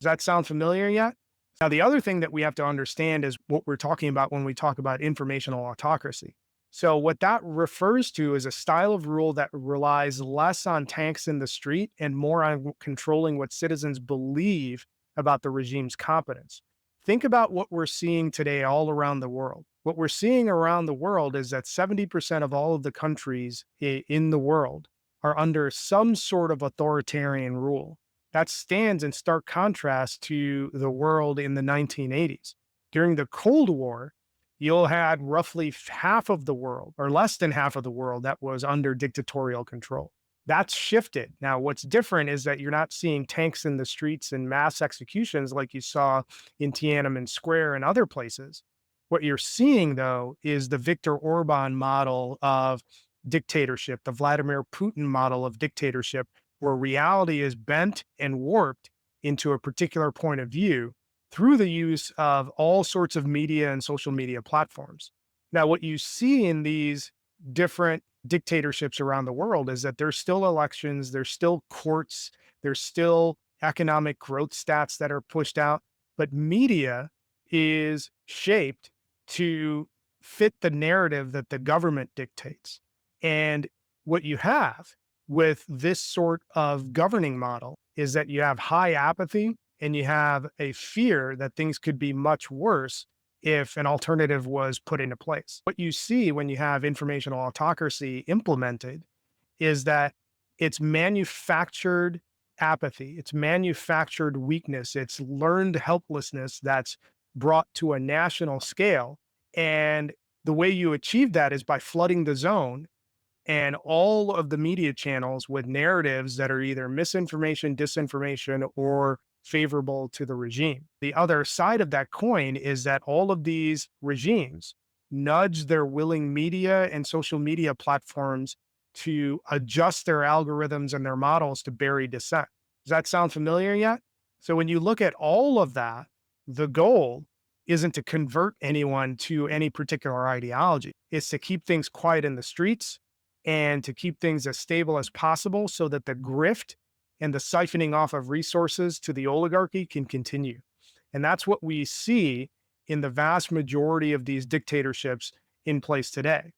Does that sound familiar yet? Now, the other thing that we have to understand is what we're talking about when we talk about informational autocracy. So, what that refers to is a style of rule that relies less on tanks in the street and more on controlling what citizens believe about the regime's competence. Think about what we're seeing today all around the world. What we're seeing around the world is that 70% of all of the countries in the world are under some sort of authoritarian rule. That stands in stark contrast to the world in the 1980s. During the Cold War, you'll had roughly half of the world, or less than half of the world, that was under dictatorial control. That's shifted. Now, what's different is that you're not seeing tanks in the streets and mass executions like you saw in Tiananmen Square and other places. What you're seeing, though, is the Viktor Orbán model of dictatorship, the Vladimir Putin model of dictatorship, where reality is bent and warped into a particular point of view through the use of all sorts of media and social media platforms. Now, what you see in these different dictatorships around the world is that there's still elections, there's still courts, there's still economic growth stats that are pushed out, but media is shaped to fit the narrative that the government dictates. And what you have with this sort of governing model is that you have high apathy and you have a fear that things could be much worse if an alternative was put into place. What you see when you have informational autocracy implemented is that it's manufactured apathy, it's manufactured weakness, it's learned helplessness that's brought to a national scale. And the way you achieve that is by flooding the zone and all of the media channels with narratives that are either misinformation, disinformation, or favorable to the regime. The other side of that coin is that all of these regimes nudge their willing media and social media platforms to adjust their algorithms and their models to bury dissent. Does that sound familiar yet? So when you look at all of that, the goal isn't to convert anyone to any particular ideology. It's to keep things quiet in the streets and to keep things as stable as possible so that the grift and the siphoning off of resources to the oligarchy can continue. And that's what we see in the vast majority of these dictatorships in place today.